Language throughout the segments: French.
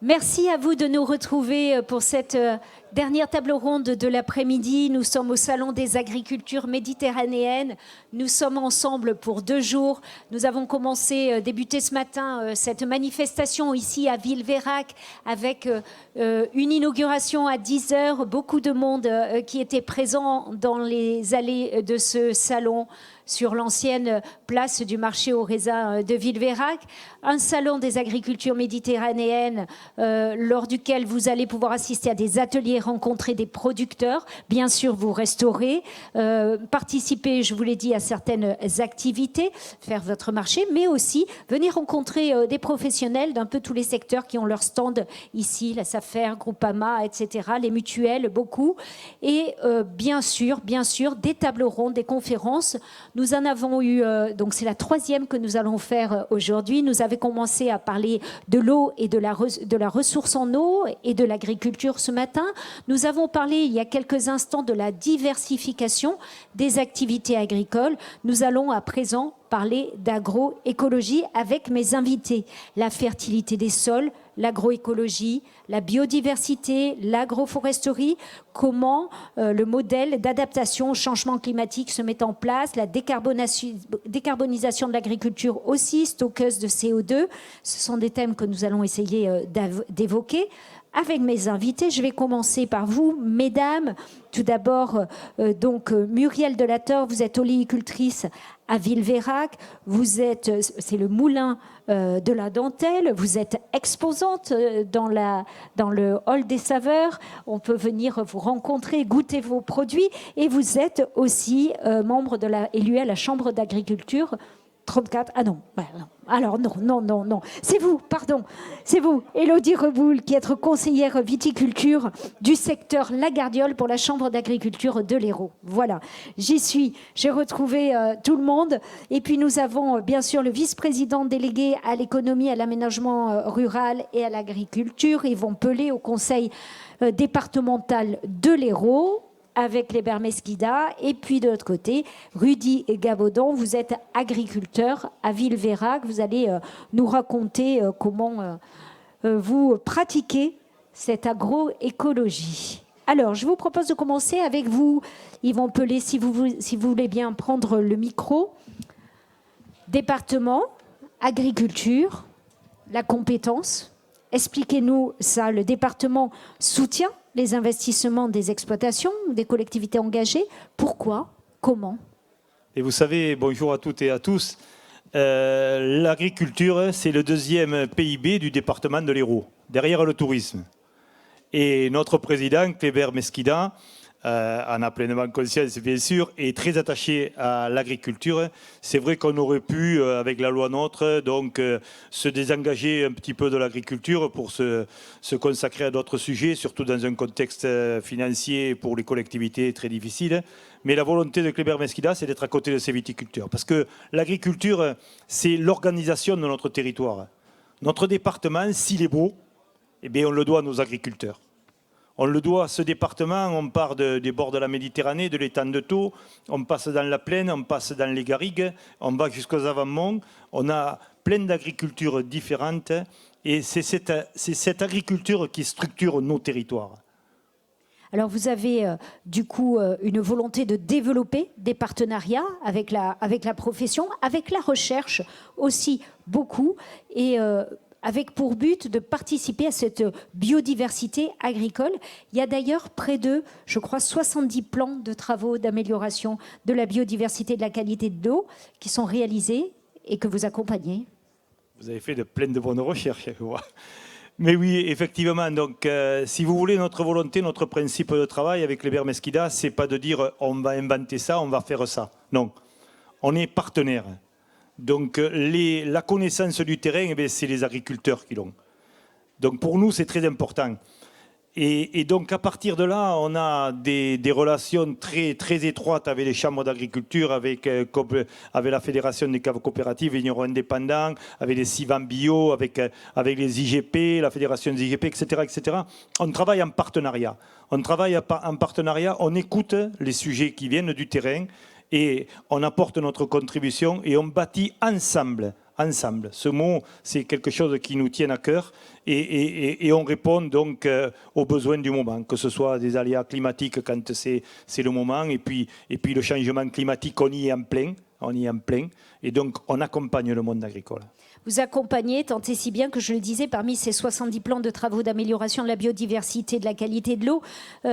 Merci à vous de nous retrouver pour cette dernière table ronde de l'après-midi. Nous sommes au Salon des agricultures méditerranéennes. Nous sommes ensemble pour 2 jours. Nous avons débuté ce matin cette manifestation ici à Villeveyrac avec une inauguration à 10 heures. Beaucoup de monde qui était présent dans les allées de ce salon sur l'ancienne place du marché aux raisins de Villeveyrac. Un salon des agricultures méditerranéennes lors duquel vous allez pouvoir assister à des ateliers, rencontrer des producteurs, bien sûr vous restaurer, participer, je vous l'ai dit, à certaines activités, faire votre marché, mais aussi venir rencontrer des professionnels d'un peu tous les secteurs qui ont leur stand ici, la SAFER, Groupama, etc., les mutuelles, beaucoup, et bien sûr, des tables rondes, des conférences. Nous en avons eu, donc c'est la 3e que nous allons faire aujourd'hui. Nous avons commencé à parler de l'eau et de la ressource en eau et de l'agriculture ce matin. Nous avons parlé il y a quelques instants de la diversification des activités agricoles. Nous allons à présent parler d'agroécologie avec mes invités. La fertilité des sols, l'agroécologie, la biodiversité, l'agroforesterie, comment le modèle d'adaptation au changement climatique se met en place, la décarbonisation de l'agriculture aussi, stockeuse de CO2. Ce sont des thèmes que nous allons essayer d'évoquer. Avec mes invités, je vais commencer par vous, mesdames. Tout d'abord, Muriel Delator, vous êtes oléicultrice à Villeveyrac. C'est le moulin de la dentelle. Vous êtes exposante dans le hall des saveurs. On peut venir vous rencontrer, goûter vos produits. Et vous êtes aussi membre élu à la Chambre d'agriculture 34. Ah non, alors non. C'est vous, pardon. C'est vous, Élodie Reboul, qui êtes conseillère viticulture du secteur Lagardiole pour la Chambre d'agriculture de l'Hérault. Voilà, j'y suis. J'ai retrouvé tout le monde. Et puis nous avons bien sûr le vice-président délégué à l'économie, à l'aménagement rural et à l'agriculture, Yvon Pelé, au conseil départemental de l'Hérault, avec les Mesquida. Et puis de l'autre côté, Rudy Gabaudan, vous êtes agriculteur à Villeveyrac. Vous allez nous raconter comment vous pratiquez cette agroécologie. Alors, je vous propose de commencer avec vous, Yvon Pelé, si vous voulez bien prendre le micro. Département, agriculture, la compétence. Expliquez-nous ça. Le département soutient les investissements des exploitations, des collectivités engagées. Pourquoi? Comment? Et vous savez, bonjour à toutes et à tous, l'agriculture, c'est le 2e PIB du département de l'Hérault, derrière le tourisme. Et notre président, Kléber Mesquida, en a pleinement conscience, bien sûr, est très attaché à l'agriculture. C'est vrai qu'on aurait pu, avec la loi NOTRe, se désengager un petit peu de l'agriculture pour se consacrer à d'autres sujets, surtout dans un contexte financier pour les collectivités très difficile. Mais la volonté de Kléber Mesquida, c'est d'être à côté de ces viticulteurs. Parce que l'agriculture, c'est l'organisation de notre territoire. Notre département, s'il est beau, eh bien, on le doit à nos agriculteurs. On le doit à ce département, on part des bords de la Méditerranée, de l'étang de Thau, on passe dans la plaine, on passe dans les garrigues, on va jusqu'aux avant-monts. On a plein d'agricultures différentes et c'est cette agriculture qui structure nos territoires. Alors vous avez du coup une volonté de développer des partenariats avec la profession, avec la recherche aussi beaucoup, et avec pour but de participer à cette biodiversité agricole. Il y a d'ailleurs près de, je crois, 70 plans de travaux d'amélioration de la biodiversité et de la qualité de l'eau qui sont réalisés et que vous accompagnez. Vous avez fait plein de bonnes recherches, je vois. Mais oui, effectivement, donc si vous voulez, notre volonté, notre principe de travail avec les Mesquida, c'est pas de dire on va inventer ça, on va faire ça. Non, on est partenaires. Donc la connaissance du terrain, eh c'est les agriculteurs qui l'ont. Donc pour nous, c'est très important. Et donc à partir de là, on a des relations très, très étroites avec les chambres d'agriculture, avec la Fédération des caves coopératives, vignerons indépendants, avec les CIVAN bio, avec les IGP, la Fédération des IGP, etc., etc. On travaille en partenariat. On écoute les sujets qui viennent du terrain et on apporte notre contribution et on bâtit ensemble ensemble. Ce mot, c'est quelque chose qui nous tient à cœur et on répond donc aux besoins du moment, que ce soit des aléas climatiques quand c'est le moment, et puis le changement climatique, on y est en plein. Et donc on accompagne le monde agricole. Vous accompagnez, tant et si bien que je le disais, parmi ces 70 plans de travaux d'amélioration de la biodiversité, de la qualité de l'eau,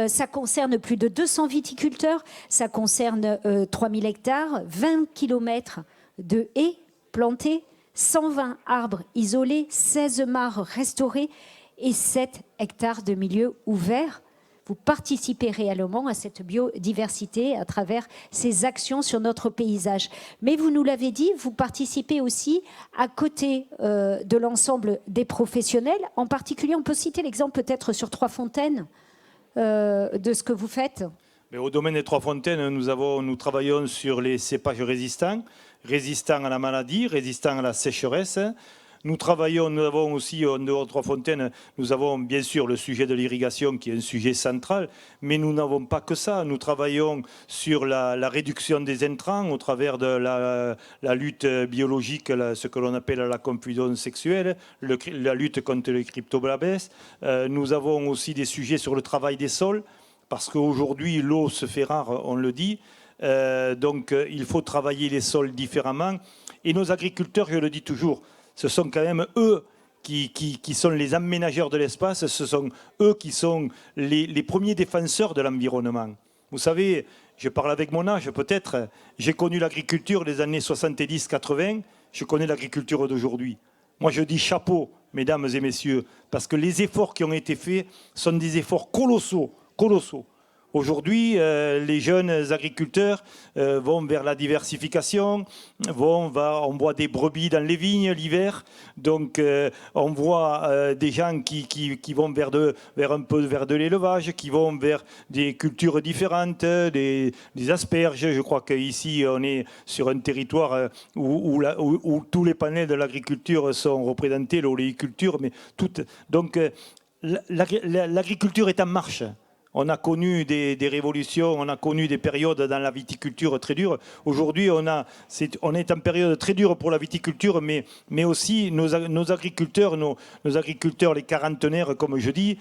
ça concerne plus de 200 viticulteurs, ça concerne 3000 hectares, 20 km de haies plantées, 120 arbres isolés, 16 mares restaurées et 7 hectares de milieux ouverts. Vous participez réellement à cette biodiversité à travers ces actions sur notre paysage. Mais vous nous l'avez dit, vous participez aussi à côté de l'ensemble des professionnels. En particulier, on peut citer l'exemple peut-être sur Trois-Fontaines de ce que vous faites. Mais au domaine des Trois-Fontaines, nous travaillons sur les cépages résistants à la maladie, résistants à la sécheresse. Nous avons aussi, en dehors de Trois-Fontaines, nous avons bien sûr le sujet de l'irrigation qui est un sujet central, mais nous n'avons pas que ça. Nous travaillons sur la réduction des intrants au travers de la lutte biologique, ce que l'on appelle la confusion sexuelle, la lutte contre les cryptobabès. Nous avons aussi des sujets sur le travail des sols, parce qu'aujourd'hui, l'eau se fait rare, on le dit. Donc, il faut travailler les sols différemment. Et nos agriculteurs, je le dis toujours, ce sont quand même eux qui sont les aménageurs de l'espace, ce sont eux qui sont les premiers défenseurs de l'environnement. Vous savez, je parle avec mon âge peut-être, j'ai connu l'agriculture des années 70-80, je connais l'agriculture d'aujourd'hui. Moi je dis chapeau, mesdames et messieurs, parce que les efforts qui ont été faits sont des efforts colossaux. Aujourd'hui, les jeunes agriculteurs vont vers la diversification, on voit des brebis dans les vignes l'hiver, donc on voit des gens qui vont vers un peu vers de l'élevage, qui vont vers des cultures différentes, des asperges. Je crois qu'ici, on est sur un territoire où tous les panels de l'agriculture sont représentés, l'oléiculture, mais donc l'agriculture est en marche. On a connu des révolutions, on a connu des périodes dans la viticulture très dures. Aujourd'hui, on est en période très dure pour la viticulture, mais aussi nos agriculteurs, les quarantenaires, comme je dis,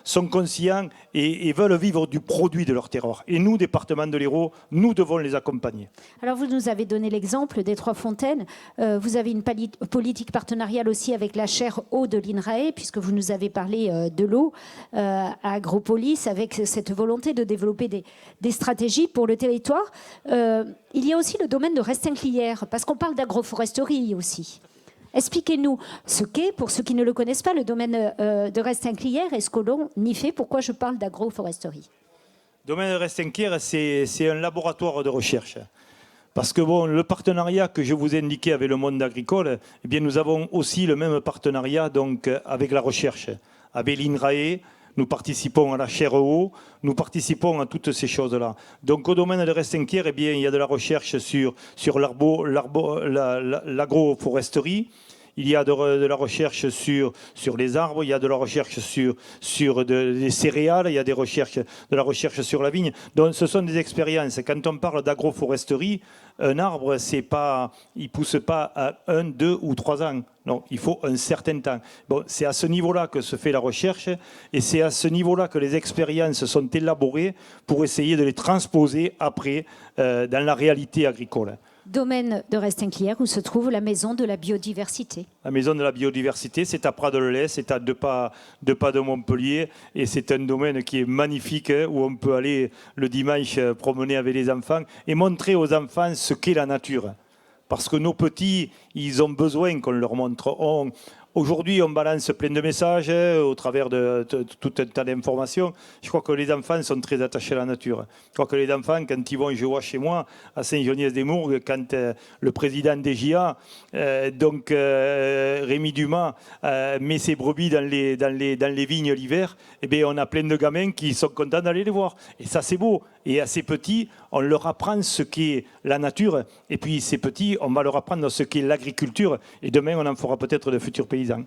sont conscients et veulent vivre du produit de leur terroir. Et nous, département de l'Hérault, nous devons les accompagner. Alors, vous nous avez donné l'exemple des Trois-Fontaines. Vous avez une politique partenariale aussi avec la chaire eau de l'INRAE, puisque vous nous avez parlé de l'eau à Agropolis, avec cette volonté de développer des stratégies pour le territoire. Il y a aussi le domaine de Restinclières, parce qu'on parle d'agroforesterie aussi. Expliquez-nous ce qu'est, pour ceux qui ne le connaissent pas, le domaine de Restinclières et ce que l'on y fait. Pourquoi je parle d'agroforesterie ? Le domaine de Restinclières, c'est un laboratoire de recherche. Parce que le partenariat que je vous ai indiqué avec le monde agricole, eh bien, nous avons aussi le même partenariat donc, avec la recherche, avec l'INRAE. Nous participons à la chaire eau, nous participons à toutes ces choses-là. Donc au domaine de Restinclières, eh bien, il y a de la recherche sur l'agroforesterie, il y a de la recherche sur les arbres, il y a de la recherche sur des céréales, il y a de la recherche sur la vigne. Donc ce sont des expériences. Quand on parle d'agroforesterie, un arbre, il ne pousse pas à 1, 2 ou 3 ans. Non, il faut un certain temps. Bon, c'est à ce niveau-là que se fait la recherche et c'est à ce niveau-là que les expériences sont élaborées pour essayer de les transposer après dans la réalité agricole. Domaine de Restinclières où se trouve la maison de la biodiversité. La maison de la biodiversité, c'est à Prat-de-Lelay, c'est à deux pas de Montpellier et c'est un domaine qui est magnifique où on peut aller le dimanche promener avec les enfants et montrer aux enfants ce qu'est la nature. Parce que nos petits, ils ont besoin qu'on leur montre. Aujourd'hui, on balance plein de messages au travers de tout un tas d'informations. Je crois que les enfants sont très attachés à la nature. Je crois que les enfants, quand ils vont, je vois chez moi, à Saint-Geniès-des-Mourgues, quand le président des JA, Rémi Dumas, met ses brebis dans les vignes l'hiver, eh bien, on a plein de gamins qui sont contents d'aller les voir. Et ça, c'est beau. Et à ces petits, on leur apprend ce qu'est la nature. Et puis, ces petits, on va leur apprendre ce qu'est l'agriculture. Et demain, on en fera peut-être de futurs paysans.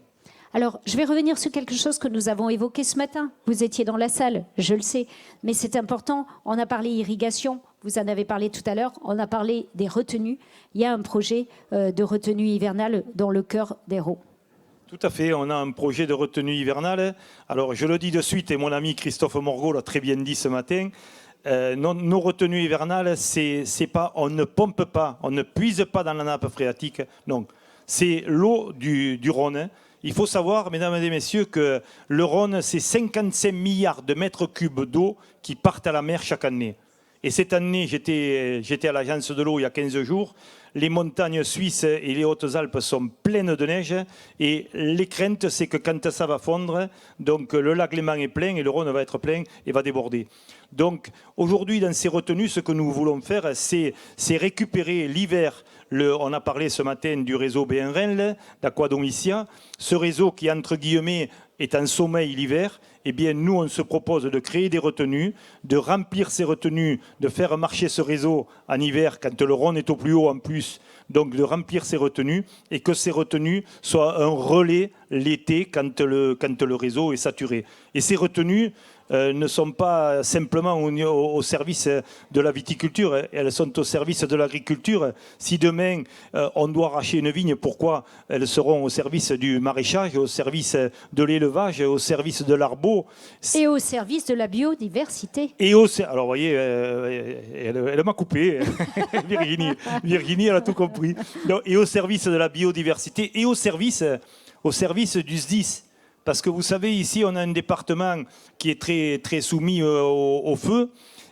Alors, je vais revenir sur quelque chose que nous avons évoqué ce matin. Vous étiez dans la salle, je le sais, mais c'est important. On a parlé irrigation, vous en avez parlé tout à l'heure, on a parlé des retenues. Il y a un projet de retenue hivernale dans le cœur d'Hérault. Tout à fait, on a un projet de retenue hivernale. Alors, je le dis de suite, et mon ami Christophe Morgot l'a très bien dit ce matin, nos retenues hivernales, c'est pas, on ne pompe pas, on ne puise pas dans la nappe phréatique, non. C'est l'eau du Rhône. Il faut savoir, mesdames et messieurs, que le Rhône, c'est 55 milliards de mètres cubes d'eau qui partent à la mer chaque année. Et cette année, j'étais à l'agence de l'eau il y a 15 jours. Les montagnes suisses et les Hautes-Alpes sont pleines de neige. Et les craintes, c'est que quand ça va fondre, donc le lac Léman est plein et le Rhône va être plein et va déborder. Donc aujourd'hui, dans ces retenues, ce que nous voulons faire, c'est récupérer l'hiver. On a parlé ce matin du réseau BNREL, d'Aquadomicia. Ce réseau qui, entre guillemets, est en sommeil l'hiver. Eh bien, nous, on se propose de créer des retenues, de remplir ces retenues, de faire marcher ce réseau en hiver quand le Rhône est au plus haut en plus. Donc, de remplir ces retenues et que ces retenues soient un relais l'été quand le réseau est saturé. Et ces retenues ne sont pas simplement au service de la viticulture, elles sont au service de l'agriculture. Si demain on doit arracher une vigne, pourquoi elles seront au service du maraîchage, au service de l'élevage, au service de l'arbo. Et au service de la biodiversité. Alors, vous voyez, elle m'a coupé, Virginie, elle a tout compris. Et au service de la biodiversité et au service du SDIS. Parce que vous savez, ici, on a un département qui est très, très soumis au feu.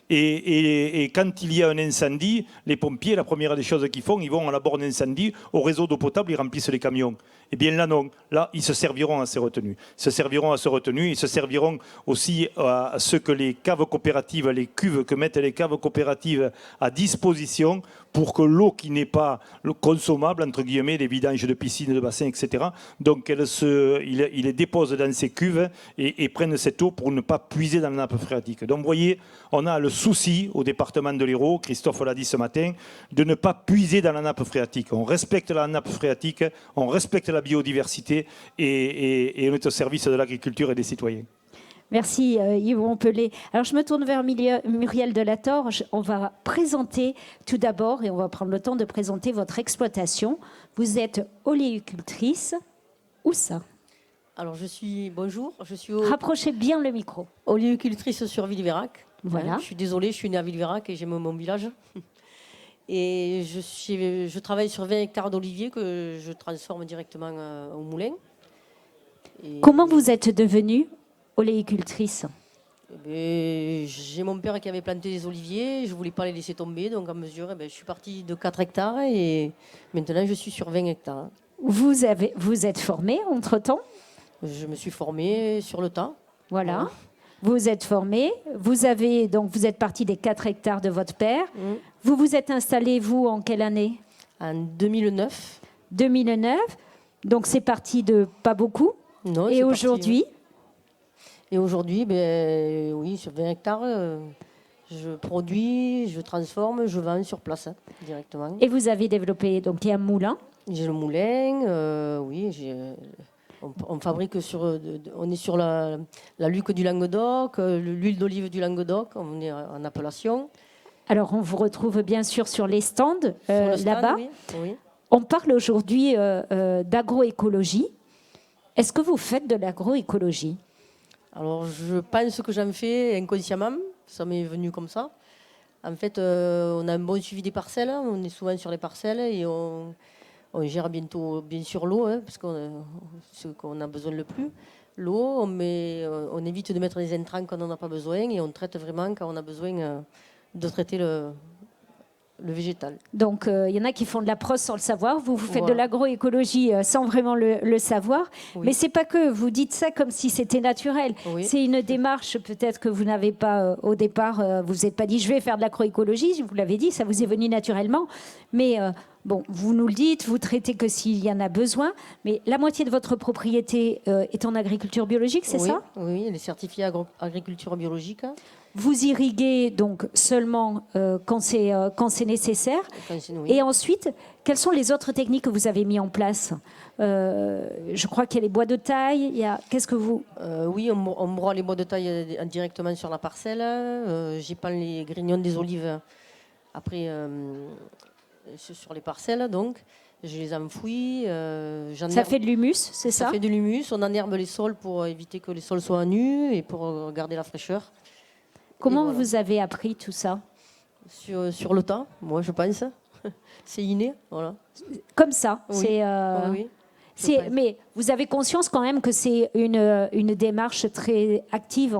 Et quand il y a un incendie, les pompiers, la première des choses qu'ils font, ils vont à la borne incendie, au réseau d'eau potable, ils remplissent les camions. Eh bien là, non. Là, ils se serviront à ces retenues. Ils se serviront aussi à ce que les caves coopératives, les cuves que mettent les caves coopératives à disposition pour que l'eau qui n'est pas consommable, entre guillemets, les vidanges de piscines, de bassins, etc., donc ils les déposent dans ces cuves et prennent cette eau pour ne pas puiser dans la nappe phréatique. Donc vous voyez, on a le souci au département de l'Hérault, Christophe l'a dit ce matin, de ne pas puiser dans la nappe phréatique. On respecte la nappe phréatique, on respecte la biodiversité et on est au service de l'agriculture et des citoyens. Merci Yvon Pelé. Alors je me tourne vers Muriel Delatorre. On va présenter tout d'abord, et on va prendre le temps de présenter votre exploitation. Vous êtes oléicultrice. Où ça? Alors bonjour, je suis Rapprochez bien le micro. oléicultrice sur Villeverac. Voilà. Je suis désolée, je suis née à Villeverac et j'aime mon village. Et je travaille sur 20 hectares d'oliviers que je transforme directement au moulin. Et comment vous êtes devenue oléicultrice? J'ai mon père qui avait planté des oliviers, je ne voulais pas les laisser tomber, donc à mesure, je suis partie de 4 hectares et maintenant je suis sur 20 hectares. Vous êtes formée entre-temps? Je me suis formée sur le tas. Voilà. Vous êtes formée, vous êtes partie des 4 hectares de votre père. Vous vous êtes installé, vous, en quelle année? En 2009. 2009, donc c'est parti de pas beaucoup. Non, et aujourd'hui? Et aujourd'hui, oui, sur 20 hectares, je produis, je transforme, je vends sur place directement. Et vous avez développé, donc il y a un moulin? J'ai le moulin, oui, on fabrique on est sur la Luque du Languedoc, l'huile d'olive du Languedoc, on est en appellation. Alors on vous retrouve bien sûr sur les stands là-bas. Oui. On parle aujourd'hui d'agroécologie. Est-ce que vous faites de l'agroécologie? Alors je pense que j'en fais inconsciemment, ça m'est venu comme ça. En fait, on a un bon suivi des parcelles, on est souvent sur les parcelles et on gère bien sûr l'eau, parce ce qu'on a besoin le plus. L'eau, on évite de mettre des intrants quand on n'en a pas besoin et on traite vraiment quand on a besoin de traiter le végétal. Donc, il y en a qui font de la prose sans le savoir. Vous faites de l'agroécologie sans vraiment le savoir. Oui. Mais c'est pas que vous dites ça comme si c'était naturel. Oui. C'est une démarche peut-être que vous n'avez pas au départ. Vous vous êtes pas dit je vais faire de l'agroécologie. Vous l'avez dit, ça vous est venu naturellement. Mais bon, vous nous le dites, vous traitez que s'il y en a besoin. Mais la moitié de votre propriété est en agriculture biologique, c'est ça? Oui, elle est certifiée agriculture biologique. Vous irriguez donc seulement quand c'est nécessaire. Oui. Et ensuite, quelles sont les autres techniques que vous avez mis en place? Je crois qu'il y a les bois de taille. Qu'est-ce que vous... Oui, on broie les bois de taille directement sur la parcelle. J'épand les grignons des olives après sur les parcelles, donc. Je les enfouis. Ça fait de l'humus, c'est ça? Ça fait de l'humus. On enherbe les sols pour éviter que les sols soient nus et pour garder la fraîcheur. Comment voilà. Vous avez appris tout ça? Sur le temps, moi je pense. C'est inné, voilà. Comme ça. Oui. Oui. Mais vous avez conscience quand même que c'est une démarche très active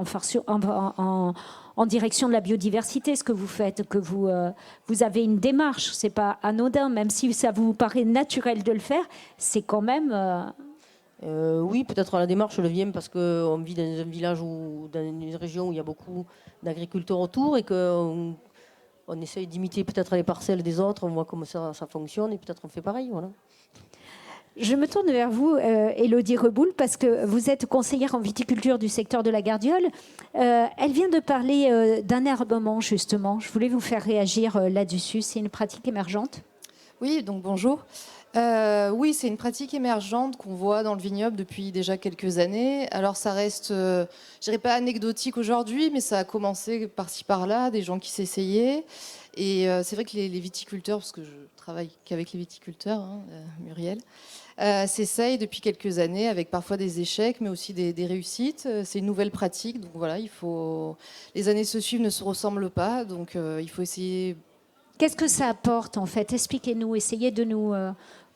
en direction de la biodiversité, ce que vous faites, que vous avez une démarche, c'est pas anodin, même si ça vous paraît naturel de le faire, c'est quand même... Oui, peut-être la démarche, je le viens parce qu'on vit dans un village ou dans une région où il y a beaucoup d'agriculteurs autour et qu'on essaye d'imiter peut-être les parcelles des autres, on voit comment ça fonctionne et peut-être on fait pareil, voilà. Je me tourne vers vous, Élodie Reboul, parce que vous êtes conseillère en viticulture du secteur de la Gardiole. Elle vient de parler d'enherbement, justement. Je voulais vous faire réagir là-dessus. C'est une pratique émergente? Oui, donc bonjour. Oui, c'est une pratique émergente qu'on voit dans le vignoble depuis déjà quelques années. Alors ça reste, je dirais pas anecdotique aujourd'hui, mais ça a commencé par-ci par-là, des gens qui s'essayaient. Et c'est vrai que les viticulteurs, parce que je travaille qu'avec les viticulteurs, hein, Muriel, s'essayent depuis quelques années avec parfois des échecs, mais aussi des réussites. C'est une nouvelle pratique, donc voilà, les années se suivent, ne se ressemblent pas, donc il faut essayer. Qu'est-ce que ça apporte en fait? Expliquez-nous, essayez de nous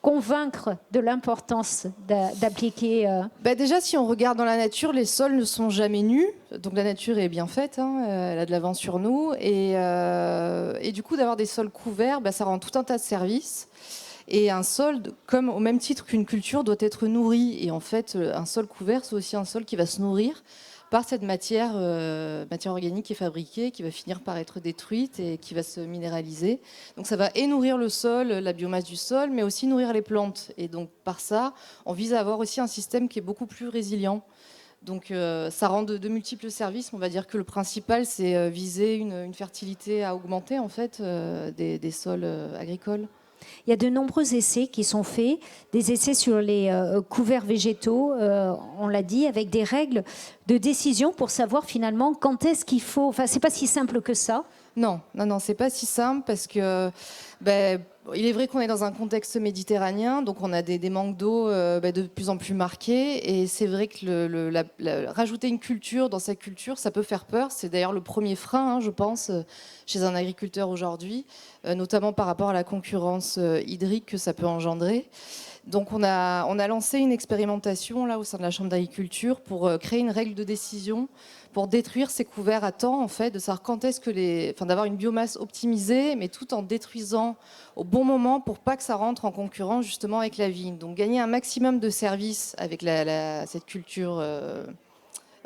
convaincre de l'importance d'appliquer... Déjà, si on regarde dans la nature, les sols ne sont jamais nus. Donc la nature est bien faite, hein, elle a de l'avance sur nous. Et du coup, d'avoir des sols couverts, ça rend tout un tas de services. Et un sol, comme au même titre qu'une culture, doit être nourri. Et en fait, un sol couvert, c'est aussi un sol qui va se nourrir par cette matière organique qui est fabriquée, qui va finir par être détruite et qui va se minéraliser. Donc ça va nourrir le sol, la biomasse du sol, mais aussi nourrir les plantes. Et donc par ça, on vise à avoir aussi un système qui est beaucoup plus résilient. Donc ça rend de multiples services. On va dire que le principal, c'est viser une fertilité à augmenter en fait des sols agricoles. Il y a de nombreux essais qui sont faits, des essais sur les couverts végétaux, on l'a dit, avec des règles de décision pour savoir finalement quand est-ce qu'il faut... Enfin, c'est pas si simple que ça. Non, c'est pas si simple parce que il est vrai qu'on est dans un contexte méditerranéen, donc on a des manques d'eau de plus en plus marqués, et c'est vrai que rajouter une culture dans sa culture, ça peut faire peur. C'est d'ailleurs le premier frein, je pense, chez un agriculteur aujourd'hui, notamment par rapport à la concurrence hydrique que ça peut engendrer. Donc on a lancé une expérimentation là au sein de la Chambre d'agriculture pour créer une règle de décision pour détruire ces couverts à temps, en fait, de savoir quand est-ce que d'avoir une biomasse optimisée, mais tout en détruisant au bon moment pour pas que ça rentre en concurrence justement avec la vigne. Donc gagner un maximum de services avec cette culture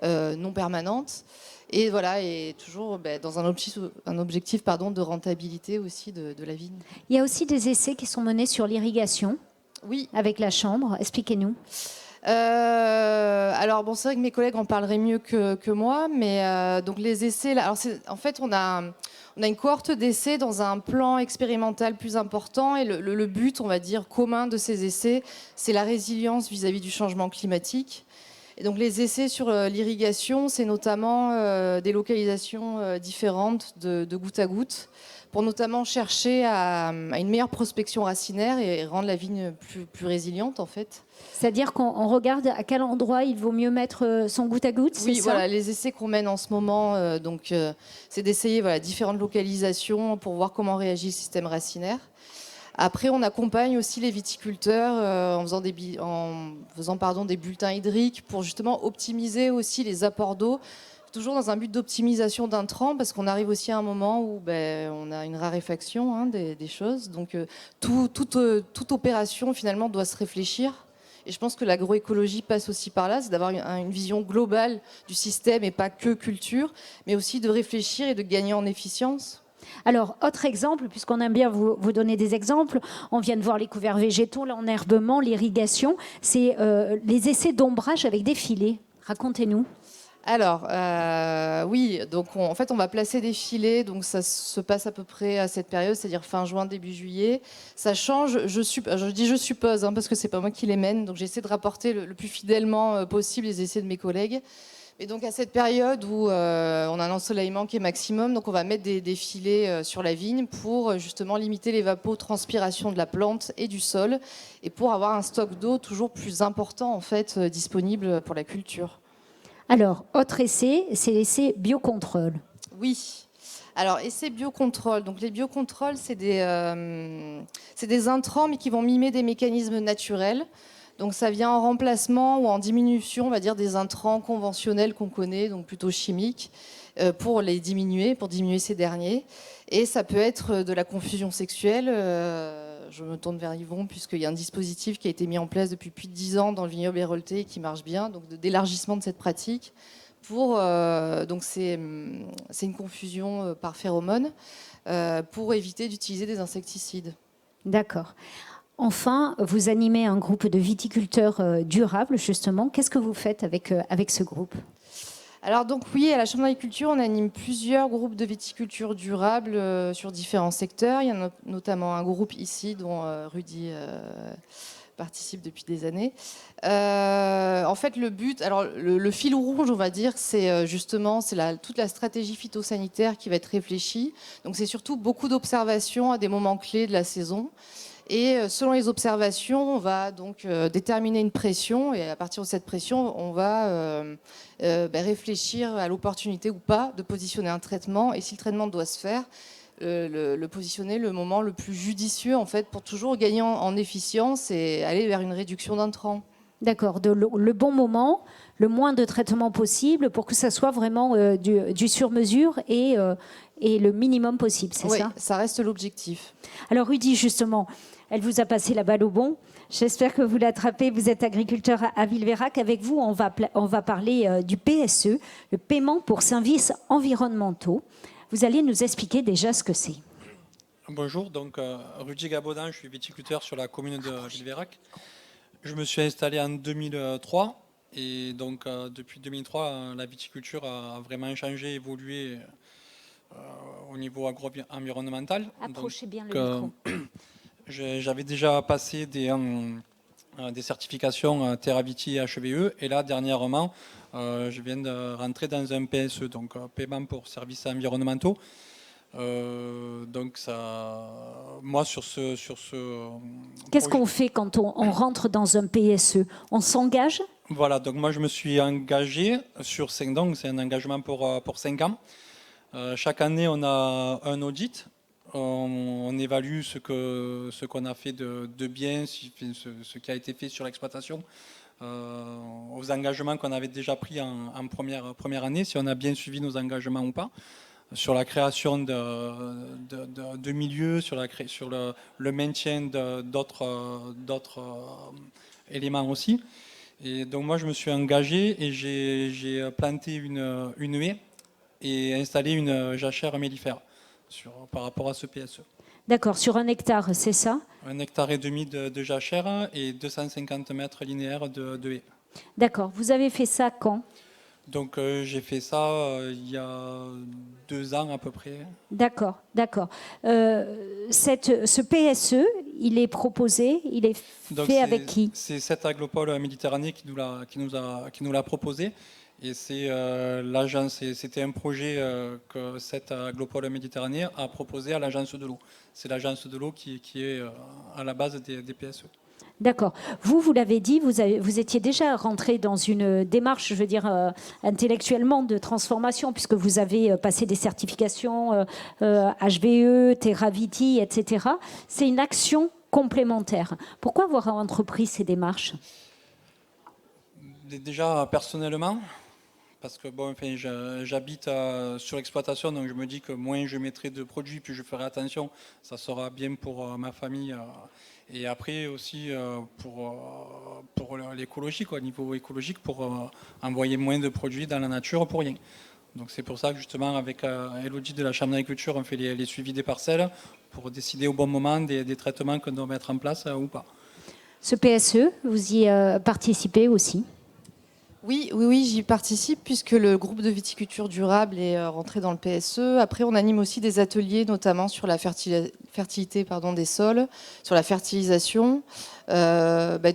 non permanente. Et voilà, et toujours dans un objectif de rentabilité aussi de la vigne. Il y a aussi des essais qui sont menés sur l'irrigation. Oui. Avec la Chambre. Expliquez-nous. Alors c'est vrai que mes collègues en parleraient mieux que moi, mais donc les essais, là, alors en fait on a une cohorte d'essais dans un plan expérimental plus important, et le but, on va dire, commun de ces essais, c'est la résilience vis-à-vis du changement climatique. Et donc les essais sur l'irrigation, c'est notamment des localisations différentes de goutte à goutte, pour notamment chercher à une meilleure prospection racinaire et rendre la vigne plus résiliente en fait. C'est-à-dire qu'on regarde à quel endroit il vaut mieux mettre son goutte à goutte, oui, c'est ça? Voilà, les essais qu'on mène en ce moment, c'est d'essayer différentes localisations pour voir comment réagit le système racinaire. Après, on accompagne aussi les viticulteurs en faisant des bulletins hydriques pour justement optimiser aussi les apports d'eau, toujours dans un but d'optimisation d'intrants, parce qu'on arrive aussi à un moment où on a une raréfaction des choses. Donc toute opération finalement doit se réfléchir. Et je pense que l'agroécologie passe aussi par là, c'est d'avoir une vision globale du système et pas que culture, mais aussi de réfléchir et de gagner en efficience. Alors, autre exemple, puisqu'on aime bien vous donner des exemples, on vient de voir les couverts végétaux, l'enherbement, l'irrigation, c'est les essais d'ombrage avec des filets. Racontez-nous. Alors, oui, donc en fait, on va placer des filets, donc ça se passe à peu près à cette période, c'est-à-dire fin juin, début juillet. Ça change, je dis je suppose, hein, parce que c'est pas moi qui les mène, donc j'essaie de rapporter le plus fidèlement possible les essais de mes collègues. Et donc à cette période où on a un ensoleillement qui est maximum, donc on va mettre des filets sur la vigne pour justement limiter l'évapotranspiration de la plante et du sol, et pour avoir un stock d'eau toujours plus important en fait disponible pour la culture. Alors, autre essai, c'est l'essai biocontrôle. Oui. Alors, essai biocontrôle. Donc, les biocontrôles, c'est des intrants, mais qui vont mimer des mécanismes naturels. Donc, ça vient en remplacement ou en diminution, on va dire, des intrants conventionnels qu'on connaît, donc plutôt chimiques, pour diminuer ces derniers. Et ça peut être de la confusion sexuelle. Je me tourne vers Yvon, puisqu'il y a un dispositif qui a été mis en place depuis plus de 10 ans dans le vignoble héroltais qui marche bien, donc d'élargissement de cette pratique. Donc c'est une confusion par phéromones pour éviter d'utiliser des insecticides. D'accord. Enfin, vous animez un groupe de viticulteurs durables, justement. Qu'est-ce que vous faites avec ce groupe ? Alors donc oui, à la Chambre d'agriculture, on anime plusieurs groupes de viticulture durable sur différents secteurs. Il y en a notamment un groupe ici dont Rudy participe depuis des années. En fait, le but, alors le fil rouge, on va dire, c'est justement toute la stratégie phytosanitaire qui va être réfléchie. Donc c'est surtout beaucoup d'observations à des moments clés de la saison. Et selon les observations, on va donc déterminer une pression, et à partir de cette pression, on va réfléchir à l'opportunité ou pas de positionner un traitement, et si le traitement doit se faire, le positionner le moment le plus judicieux en fait, pour toujours gagner en efficience et aller vers une réduction d'intrants. D'accord, le bon moment, le moins de traitement possible pour que ça soit vraiment du sur-mesure et le minimum possible, c'est oui, ça ? Ça reste l'objectif. Alors Rudy, justement, elle vous a passé la balle au bon. J'espère que vous l'attrapez. Vous êtes agriculteur à Villeveyrac. Avec vous, on va parler du PSE, le paiement pour services environnementaux. Vous allez nous expliquer déjà ce que c'est. Bonjour, donc Rudy Gabaudan, je suis viticulteur sur la commune de Villeveyrac. Je me suis installé en 2003 et donc depuis 2003, la viticulture a vraiment changé, évolué au niveau agro-environnemental. Approchez donc, bien le micro. J'avais déjà passé des certifications TerraViti et HVE et là dernièrement, je viens de rentrer dans un PSE, donc paiement pour services environnementaux. Donc ça, moi sur ce Qu'est-ce qu'on fait quand on rentre dans un PSE ? On s'engage ? Voilà, donc moi je me suis engagé sur 5 ans, c'est un engagement pour 5 ans. Chaque année on a un audit, on évalue ce qu'on a fait de bien, ce qui a été fait sur l'exploitation, aux engagements qu'on avait déjà pris en première année, si on a bien suivi nos engagements ou pas. Sur la création de milieux, sur le maintien d'autres éléments aussi. Et donc moi je me suis engagé et j'ai planté une haie et installé une jachère mellifère par rapport à ce PSE. D'accord, sur 1 hectare, c'est ça ? 1,5 hectare de jachère et 250 mètres linéaires de haie. D'accord, vous avez fait ça quand ? Donc j'ai fait ça il y a 2 ans à peu près. D'accord, d'accord. Ce PSE, il est proposé, il est fait avec qui ? C'est cette Aglopole Méditerranée qui nous l'a proposé. Et c'est l'agence, c'était un projet que cette Aglopole Méditerranée a proposé à l'agence de l'eau. C'est l'agence de l'eau qui est à la base des PSE. D'accord. Vous l'avez dit, vous étiez déjà rentré dans une démarche, je veux dire, intellectuellement de transformation, puisque vous avez passé des certifications HVE, TerraViti, etc. C'est une action complémentaire. Pourquoi avoir entrepris ces démarches ? Déjà, personnellement, parce que j'habite sur l'exploitation, donc je me dis que moins je mettrai de produits, plus je ferai attention, ça sera bien pour ma famille. Et après aussi pour l'écologie, au niveau écologique, pour envoyer moins de produits dans la nature pour rien. Donc c'est pour ça que justement avec Elodie de la Chambre d'agriculture, on fait les suivis des parcelles pour décider au bon moment des traitements qu'on doit mettre en place ou pas. Ce PSE, vous y participez aussi ? Oui, j'y participe puisque le groupe de viticulture durable est rentré dans le PSE. Après, on anime aussi des ateliers, notamment sur la fertilité des sols, sur la fertilisation,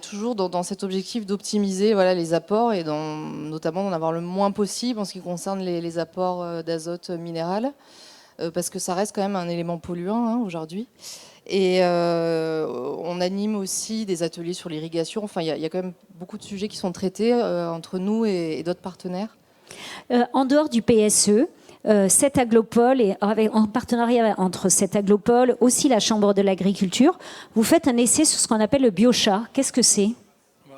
toujours dans cet objectif d'optimiser les apports et notamment d'en avoir le moins possible en ce qui concerne les apports d'azote minéral, parce que ça reste quand même un élément polluant aujourd'hui. Et on anime aussi des ateliers sur l'irrigation. Enfin, il y a quand même beaucoup de sujets qui sont traités entre nous et d'autres partenaires. En dehors du PSE, cette aglopole, et en partenariat entre cette aglopole, aussi la Chambre de l'agriculture, vous faites un essai sur ce qu'on appelle le biochar. Qu'est-ce que c'est ?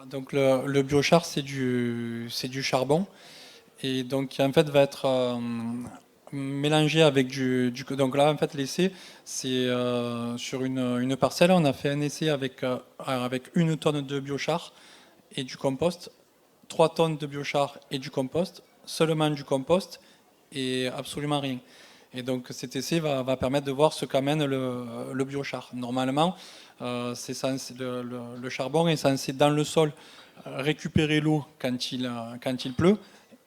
Donc le biochar, c'est du charbon. Et donc, qui en fait va être mélangé avec donc là, en fait, l'essai, c'est sur une parcelle. On a fait un essai avec 1 tonne de biochar et du compost, 3 tonnes de biochar et du compost, seulement du compost et absolument rien. Et donc cet essai va permettre de voir ce qu'amène le biochar. Normalement, le charbon est censé dans le sol récupérer l'eau quand il pleut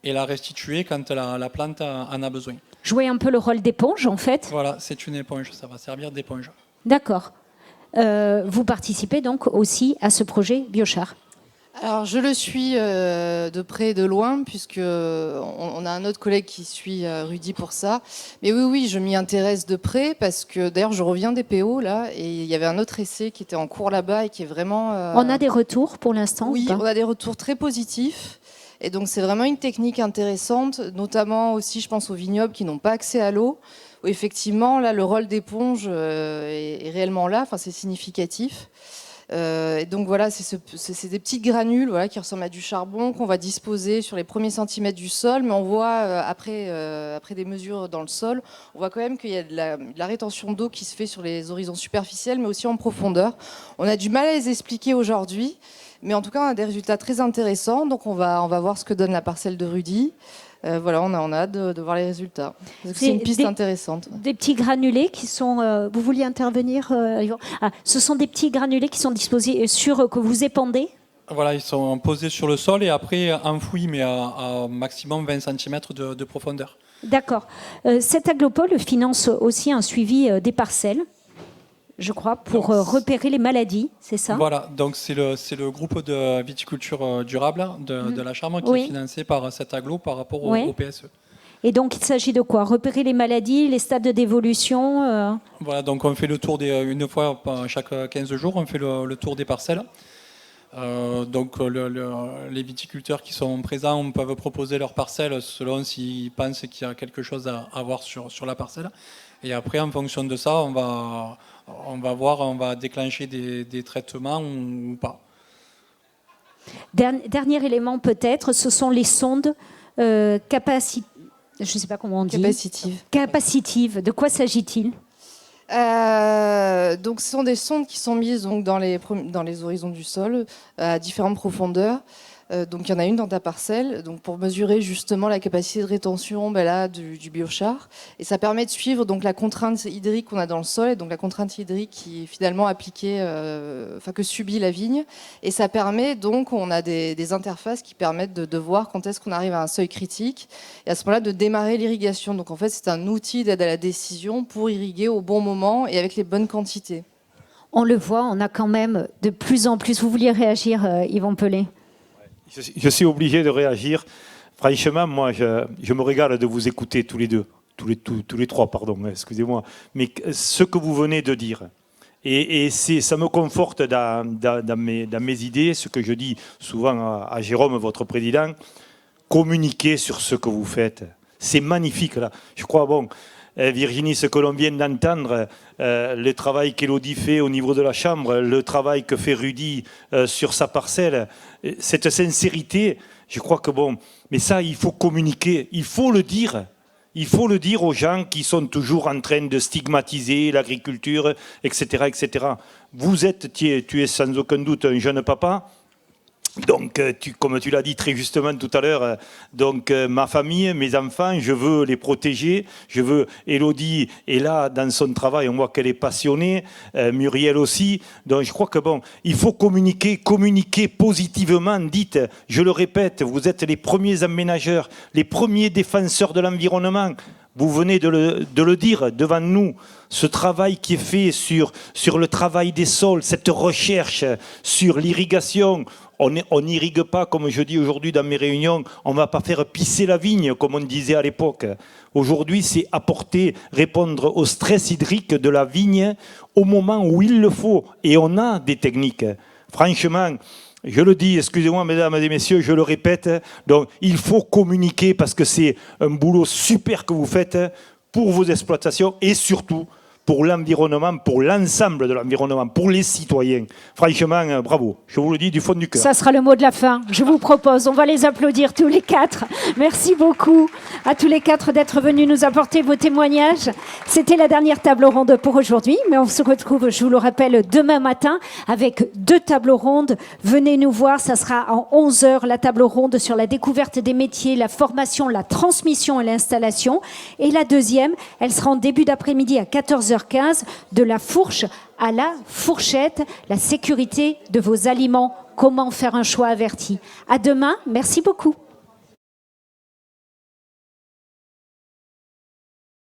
et la restituer quand la plante en a besoin. Jouer un peu le rôle d'éponge, en fait. Voilà, c'est une éponge, ça va servir d'éponge. D'accord. Vous participez donc aussi à ce projet biochar. Alors, je le suis de près et de loin, puisque on a un autre collègue qui suit Rudy pour ça. Mais oui, je m'y intéresse de près, parce que d'ailleurs, je reviens des PO, là, et il y avait un autre essai qui était en cours là-bas et qui est vraiment... On a des retours pour l'instant ? Oui, on a des retours très positifs. Et donc, c'est vraiment une technique intéressante, notamment aussi, je pense, aux vignobles qui n'ont pas accès à l'eau, où effectivement, là, le rôle d'éponge est réellement là, enfin, c'est significatif. Et donc voilà, c'est des petites granules qui ressemblent à du charbon qu'on va disposer sur les premiers centimètres du sol, mais on voit après des mesures dans le sol, on voit quand même qu'il y a de la rétention d'eau qui se fait sur les horizons superficiels, mais aussi en profondeur. On a du mal à les expliquer aujourd'hui, mais en tout cas on a des résultats très intéressants, donc on va voir ce que donne la parcelle de Rudy. Voilà, on a hâte de voir les résultats. C'est une piste intéressante. Des petits granulés qui sont... vous vouliez intervenir ce sont des petits granulés qui sont disposés que vous épandez ? Voilà, ils sont posés sur le sol et après enfouis, mais à maximum 20 cm de profondeur. D'accord. Cette aglopole finance aussi un suivi des parcelles, je crois, pour repérer les maladies, c'est ça ? Voilà, donc c'est le groupe de viticulture durable de la Chambre qui est financé par cet aglo par rapport au PSE. Et donc il s'agit de quoi ? Repérer les maladies, les stades d'évolution Voilà, donc on fait le tour une fois chaque 15 jours, on fait le tour des parcelles. Donc les viticulteurs qui sont présents peuvent proposer leurs parcelles selon s'ils pensent qu'il y a quelque chose à voir sur la parcelle. Et après, en fonction de ça, on va déclencher des traitements ou pas. Dernier élément peut-être, ce sont les sondes capacitives. Je ne sais pas comment on dit. Capacitives. De quoi s'agit-il ? Donc, ce sont des sondes qui sont mises dans les horizons du sol à différentes profondeurs. Donc, il y en a une dans ta parcelle, donc pour mesurer justement la capacité de rétention du biochar. Et ça permet de suivre donc la contrainte hydrique qu'on a dans le sol, et donc la contrainte hydrique qui est finalement appliquée, que subit la vigne. Et ça permet donc, on a des interfaces qui permettent de voir quand est-ce qu'on arrive à un seuil critique, et à ce moment-là de démarrer l'irrigation. Donc en fait, c'est un outil d'aide à la décision pour irriguer au bon moment et avec les bonnes quantités. On le voit, on a quand même de plus en plus. Vous vouliez réagir, Yvon Pellet ? Je suis obligé de réagir. Franchement, moi, je me régale de vous écouter tous les trois, pardon, excusez-moi. Mais ce que vous venez de dire, et ça me conforte dans mes idées, ce que je dis souvent à Jérôme, votre président, communiquez sur ce que vous faites. C'est magnifique, là. Je crois, Virginie, ce que l'on vient d'entendre, le travail qu'Élodie fait au niveau de la Chambre, le travail que fait Rudy sur sa parcelle, cette sincérité, je crois que mais ça, il faut communiquer, il faut le dire. Il faut le dire aux gens qui sont toujours en train de stigmatiser l'agriculture, etc., etc. Tu es sans aucun doute un jeune papa. Donc, comme tu l'as dit très justement tout à l'heure, donc ma famille, mes enfants, je veux les protéger. Je veux. Élodie est là dans son travail, on voit qu'elle est passionnée. Muriel aussi. Donc, je crois que bon, il faut communiquer positivement. Dites, je le répète, vous êtes les premiers aménageurs, les premiers défenseurs de l'environnement. Vous venez de le dire devant nous, ce travail qui est fait sur le travail des sols, cette recherche sur l'irrigation. On n'irrigue pas, comme je dis aujourd'hui dans mes réunions, on ne va pas faire pisser la vigne, comme on disait à l'époque. Aujourd'hui, c'est répondre au stress hydrique de la vigne au moment où il le faut. Et on a des techniques. Franchement, je le dis, excusez-moi mesdames et messieurs, je le répète, donc il faut communiquer parce que c'est un boulot super que vous faites pour vos exploitations et surtout pour l'environnement, pour l'ensemble de l'environnement, pour les citoyens. Franchement, bravo, je vous le dis du fond du cœur. Ça sera le mot de la fin. Je vous propose, on va les applaudir tous les quatre. Merci beaucoup à tous les quatre d'être venus nous apporter vos témoignages. C'était la dernière table ronde pour aujourd'hui, mais on se retrouve, je vous le rappelle, demain matin avec 2 tables rondes. Venez nous voir, ça sera à 11h, la table ronde sur la découverte des métiers, la formation, la transmission et l'installation. Et la deuxième, elle sera en début d'après-midi à 14h15, de la fourche à la fourchette, la sécurité de vos aliments, comment faire un choix averti. À demain, merci beaucoup.